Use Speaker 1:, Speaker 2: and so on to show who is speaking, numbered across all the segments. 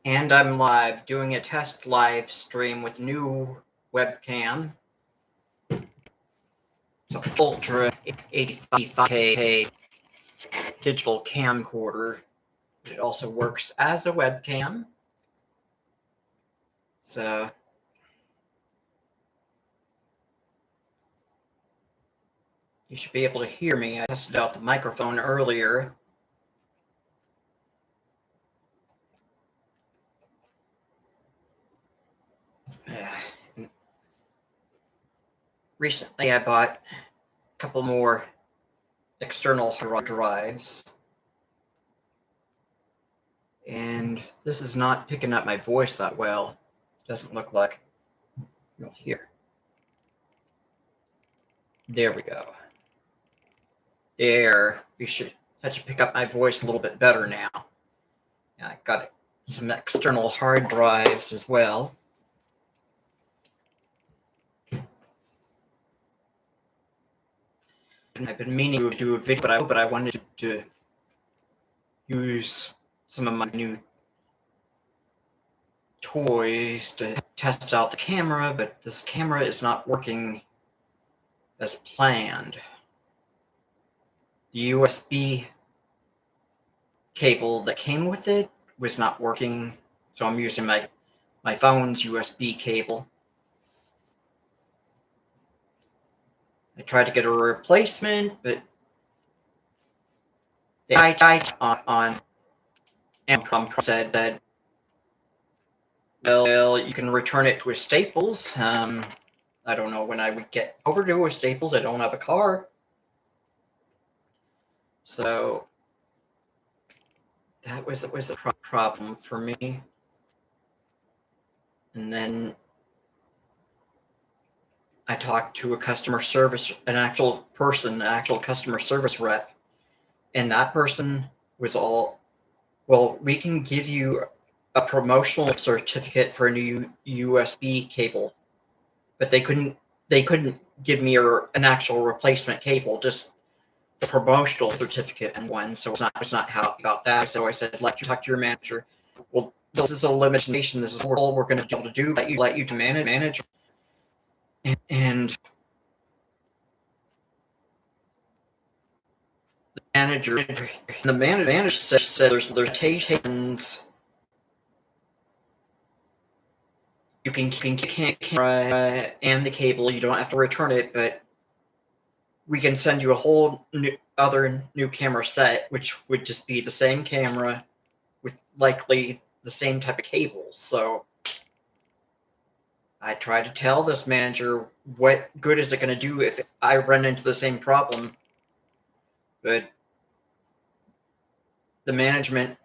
Speaker 1: And I'm live doing a test live stream with new webcam. It's an Ultra 85K digital camcorder. It also works as a webcam. So you should be able to hear me. I tested out the microphone earlier. Recently, I bought a couple more external hard drives. And this is not picking up my voice that well. Doesn't look like you'll hear. There we go. There. That should pick up my voice a little bit better now. I got some external hard drives as well. And I've been meaning to do a video, but I wanted to use some of my new toys to test out the camera, but this camera is not working as planned. The USB cable that came with it was not working, so I'm using my phone's USB cable. I tried to get a replacement, but the guy on Amazon said that, well, you can return it to a Staples. I don't know when I would get over to a Staples. I don't have a car. So that was a problem for me. And then I talked to an actual customer service rep, and that person was all, well, we can give you a promotional certificate for a new USB cable, but they couldn't give me an actual replacement cable, just the promotional certificate and one. So it's not happy about that. So I said, let you talk to your manager. Well, this is a limitation. This is all we're going to be able to do. Let you to manage. And the manager said there's limitations. You can't camera and the cable. You don't have to return it, but we can send you a whole other new camera set, which would just be the same camera with likely the same type of cables. So I tried to tell this manager, what good is it going to do if I run into the same problem? But the management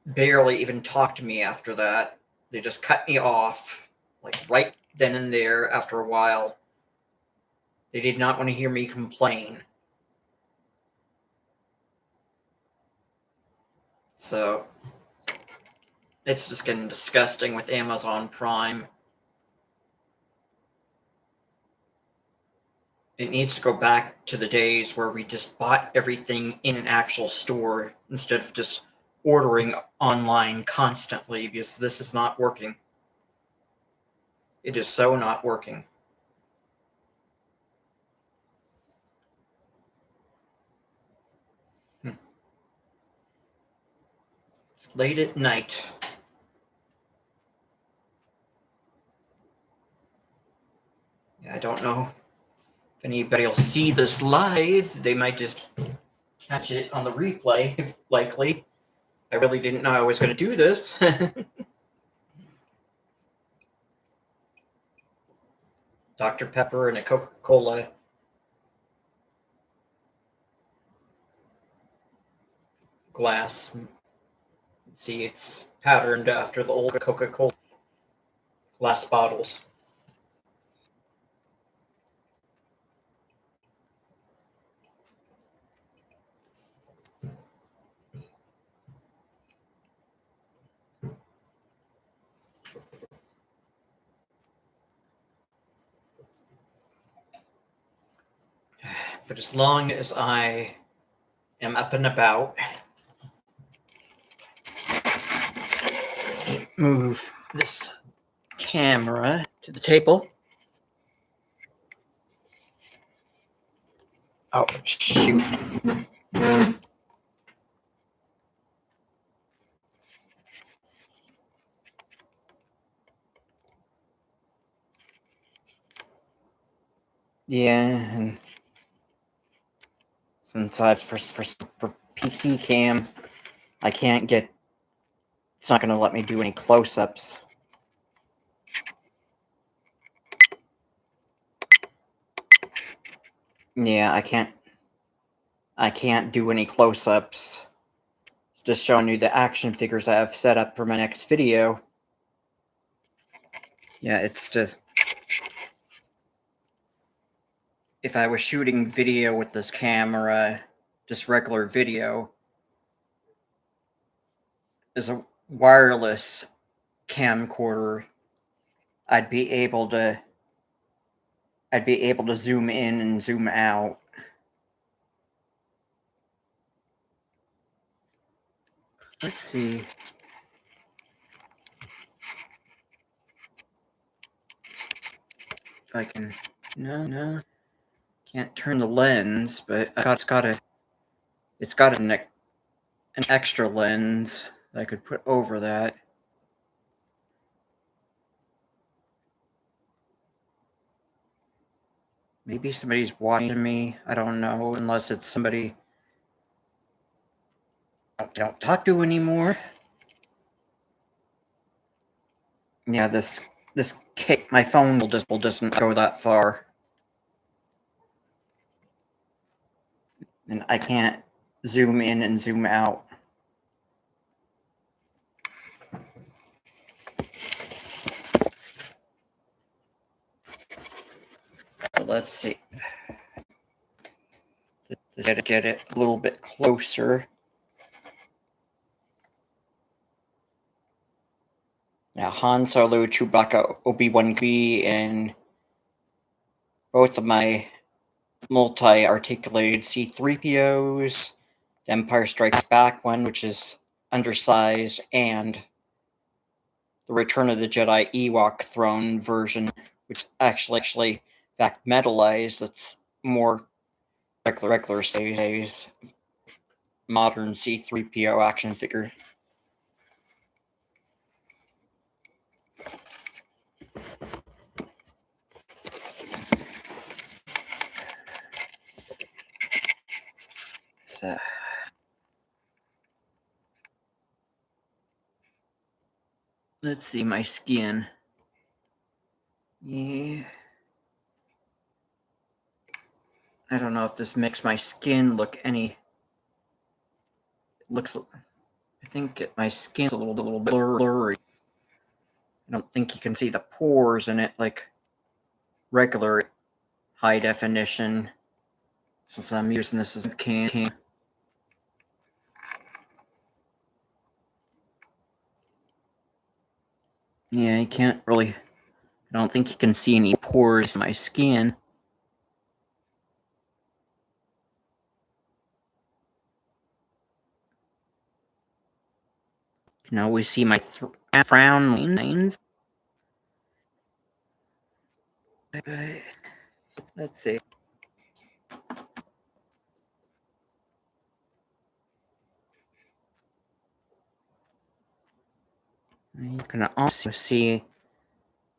Speaker 1: barely even talked to me after that. They just cut me off, like right then and there after a while. They did not want to hear me complain. So it's just getting disgusting with Amazon Prime. It needs to go back to the days where we just bought everything in an actual store instead of just ordering online constantly, because this is not working. It is so not working. It's late at night. I don't know if anybody will see this live. They might just catch it on the replay, likely. I really didn't know I was going to do this. Dr. Pepper and a Coca-Cola glass. See, it's patterned after the old Coca-Cola glass bottles. But as long as I am up and about, move this camera to the table. Oh, shoot. Yeah, and since I've for PC cam, I can't get. It's not going to let me do any close-ups. Yeah, I can't do any close-ups. It's just showing you the action figures I have set up for my next video. Yeah, it's just, if I was shooting video with this camera, just regular video, as a wireless camcorder, I'd be able to zoom in and zoom out. Let's see. If I can. No. Can't turn the lens, but it's got an extra lens that I could put over that. Maybe somebody's watching me. I don't know, unless it's somebody I don't talk to anymore. Yeah, my phone will just go that far, and I can't zoom in and zoom out. So let's see. To get it a little bit closer. Now, Han Solo, Chewbacca, Obi-Wan Kenobi, and both of my multi-articulated C-3POs, the Empire Strikes Back one, which is undersized, and the Return of the Jedi Ewok throne version, which actually, in fact, metallized. That's more regular size, modern C-3PO action figure. Let's see my skin. Yeah. I don't know if this makes my skin look any. I think my skin's a little bit blurry. I don't think you can see the pores in it like regular high definition, since I'm using this as a cam. Yeah, you can't really. I don't think you can see any pores in my skin. You can always see my frown lines. Let's see. You can also see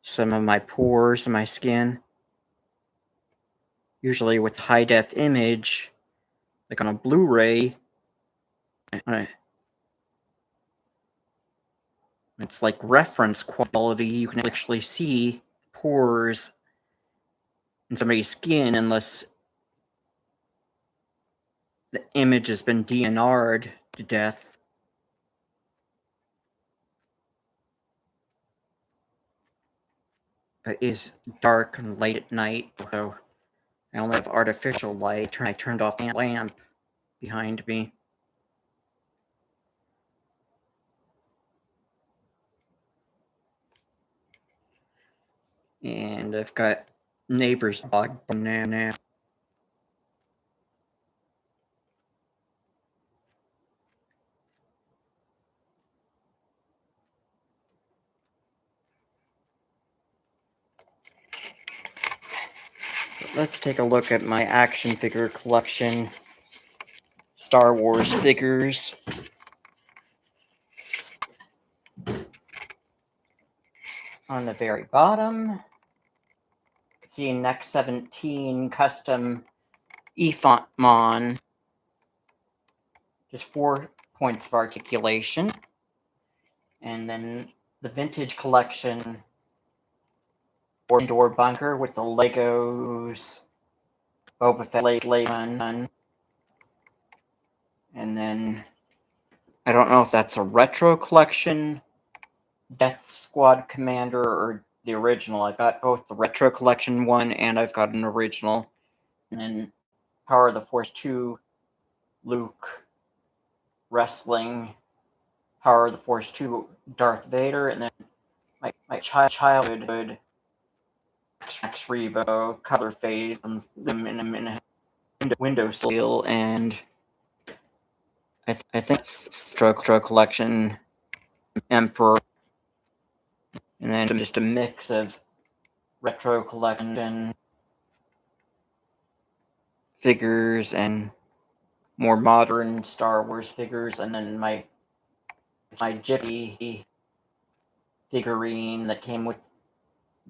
Speaker 1: some of my pores in my skin. Usually with high def image, like on a Blu-ray, it's like reference quality. You can actually see pores in somebody's skin unless the image has been DNR'd to death. But it is dark and late at night, so I only have artificial light. I turned off the lamp behind me. And I've got neighbor's dog now. let's take a look at my action figure collection. Star Wars figures. On the very bottom, see Next 17 custom Mon. Just 4 points of articulation. And then the vintage collection door bunker with the Legos Boba Fett Layman. And then I don't know if that's a retro collection Death Squad Commander or the original. I've got both the retro collection one and I've got an original. And then Power of the Force 2 Luke wrestling, Power of the Force 2 Darth Vader, and then my childhood Max Rebo color fade from them in a windowsill, and I think it's Stroke Collection Emperor, and then just a mix of retro collection figures and more modern Star Wars figures, and then my Jippy figurine that came with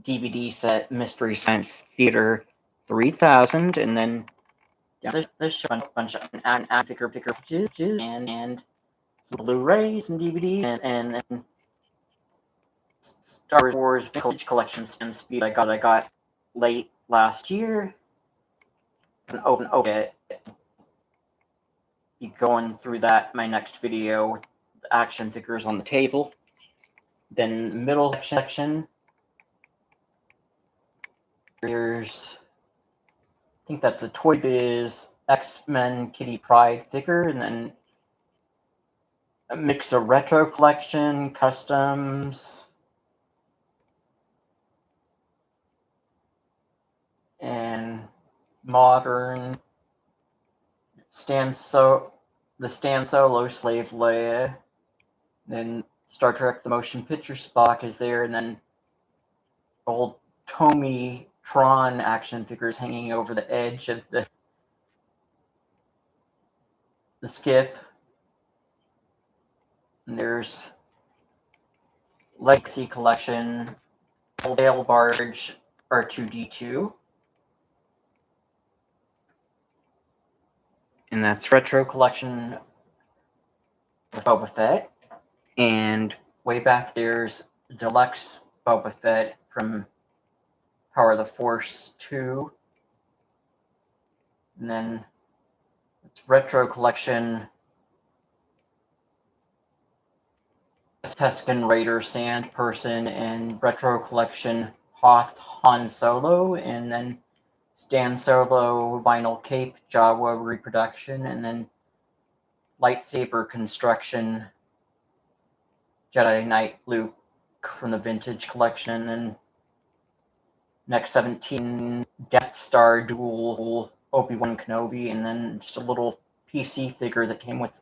Speaker 1: DVD set Mystery Science Theater 3000, and then there's a bunch of figure and some Blu-rays and DVDs, and then Star Wars Vintage Collection Speed I got late last year. And open it. Be going through that my next video with the action figures on the table. Then middle section. Here's, I think that's a Toy Biz X-Men Kitty Pryde figure, and then a mix of retro collection, customs, and modern. The Stan Solo Slave Leia. Then Star Trek The Motion Picture Spock is there, and then old Tomy Tron action figures hanging over the edge of the skiff. And there's Legacy Collection, Whale Barge R2-D2. And that's Retro Collection of Boba Fett. And way back there's Deluxe Boba Fett from Power of the Force 2. And then it's Retro Collection Tusken Raider Sand Person, and Retro Collection Hoth Han Solo, and then Stan Solo Vinyl Cape Jawa reproduction, and then Lightsaber Construction Jedi Knight Luke from the Vintage Collection, and Next 17 Death Star Duel Obi-Wan Kenobi, and then just a little PC figure that came with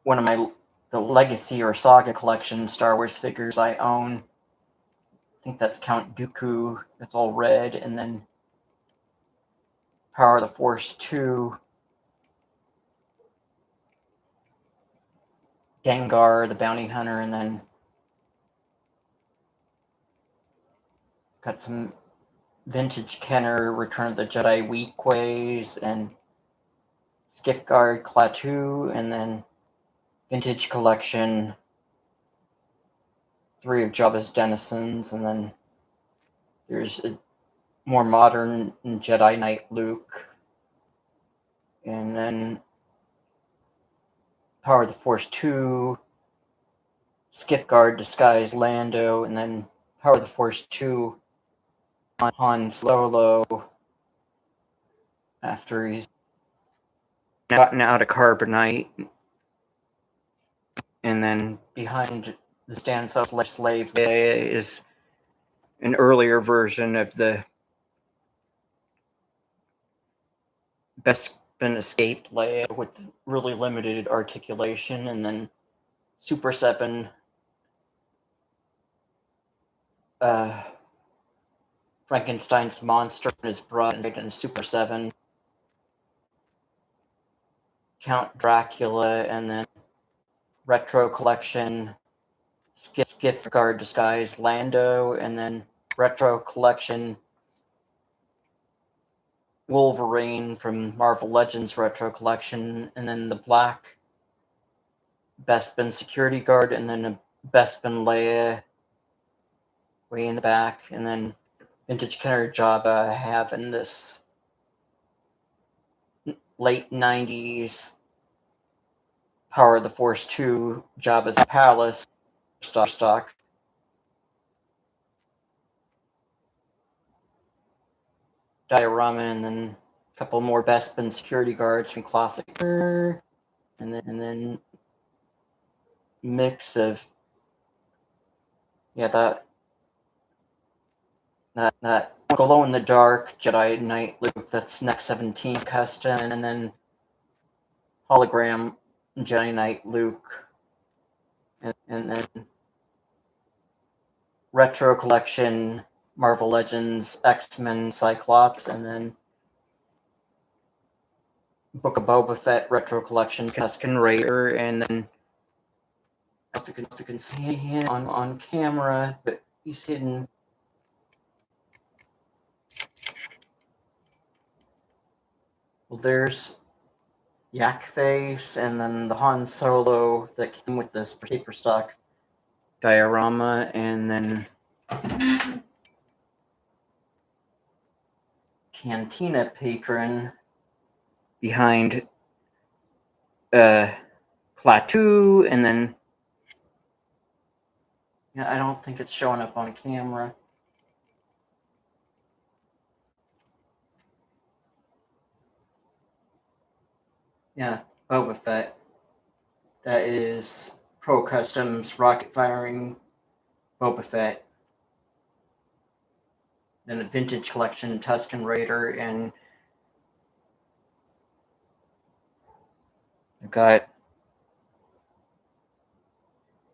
Speaker 1: one of the Legacy or Saga Collection Star Wars figures I own. I think that's Count Dooku. That's all red. And then Power of the Force 2. Dengar, the Bounty Hunter. And then got some vintage Kenner, Return of the Jedi Weekways, and Skiff-Guard Klaatu. And then Vintage Collection 3 of Jabba's Denizens, and then there's a more modern Jedi Knight Luke, and then Power of the Force 2, Skiff-Guard Disguise Lando, and then Power of the Force 2 Han Solo after he's gotten out of carbonite. And then behind the Stan Solo Slave Leia is an earlier version of the Bespin Escape Leia with really limited articulation, and then Super 7 Frankenstein's monster and his brother in Super 7. Count Dracula, and then Retro Collection, Skiff Guard Disguise Lando, and then Retro Collection Wolverine from Marvel Legends Retro Collection, and then the black Bespin Security Guard, and then a Bespin Leia way in the back, and then Vintage Kenner Jabba I have in this late 90s Power of the Force 2 Jabba's Palace stock. Diorama, and then a couple more Bespin Security Guards from Classic, and then mix of that glow in the dark Jedi Knight Luke that's Next 17 custom, and then hologram Jedi Knight Luke, and then Retro Collection Marvel Legends X-Men Cyclops, and then Book of Boba Fett Retro Collection Tusken Raider, and then you can see him on camera, but he's hidden. Well, there's Yak Face, and then the Han Solo that came with this paper stock diorama, and then Cantina Patron behind Klaatu, and then I don't think it's showing up on camera. Yeah, Boba Fett. That is Pro Customs rocket firing Boba Fett. Then a Vintage Collection Tusken Raider, and I've got, I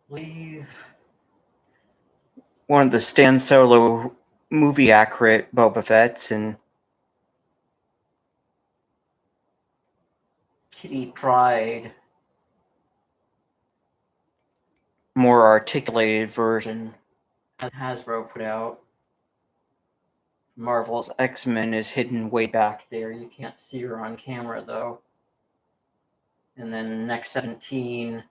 Speaker 1: believe, one of the Stan Solo movie accurate Boba Fett's, and Kitty Pryde, more articulated version that Hasbro put out. Marvel's X-Men is hidden way back there. You can't see her on camera though. And then Next 17,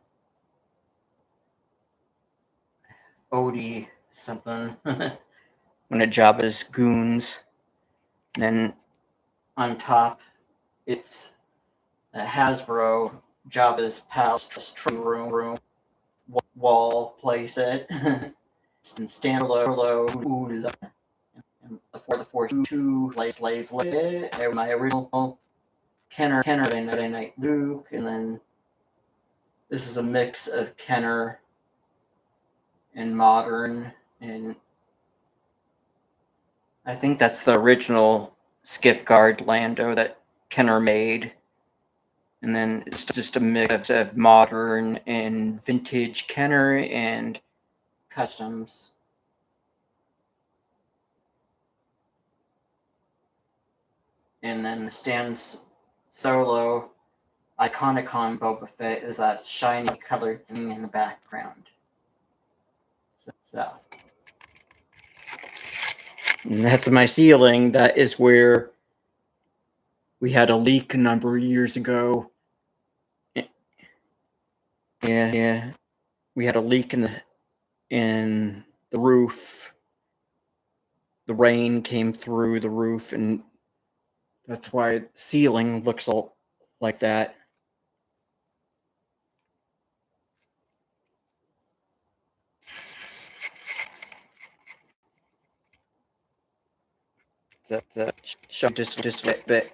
Speaker 1: Odie something, one of Jabba's goons. And then on top, it's a Hasbro Jabba's Palace tree room wall playset. And standalone and before the Force 2 slave my original Kenner Jedi Knight Luke, and then this is a mix of Kenner and modern, and I think that's the original Skiff Guard Lando that Kenner made, and then it's just a mix of modern and vintage Kenner and customs. And then Stan Solo Iconicon Boba Fett is that shiny colored thing in the background. So. And that's my ceiling. That is where we had a leak a number of years ago. Yeah. We had a leak in the roof. The rain came through the roof, and that's why the ceiling looks all like that. Show just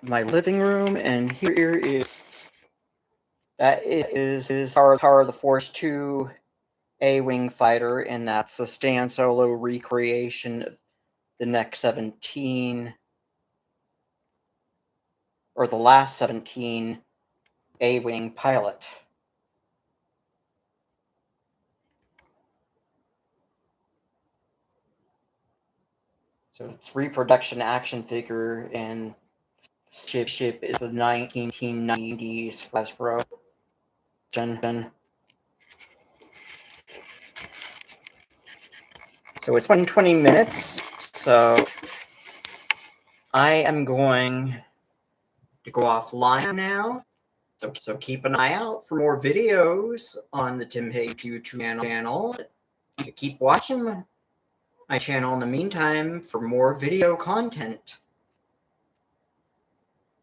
Speaker 1: my living room, and here is Power of the Force 2 A-Wing fighter, and that's the Stan Solo recreation of the next 17 or the last 17 A-Wing pilot. So it's reproduction action figure, and ship is the 1990s Hasbro. So it's been 20 minutes, so I am going to go offline now. So keep an eye out for more videos on the Tim Hayes YouTube channel. Keep watching my channel in the meantime for more video content.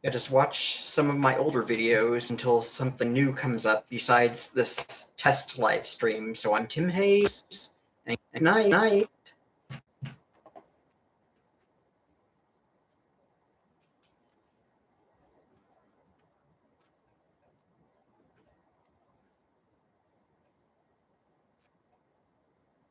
Speaker 1: Yeah, just watch some of my older videos until something new comes up besides this test live stream. So I'm Tim Hayes, and good night.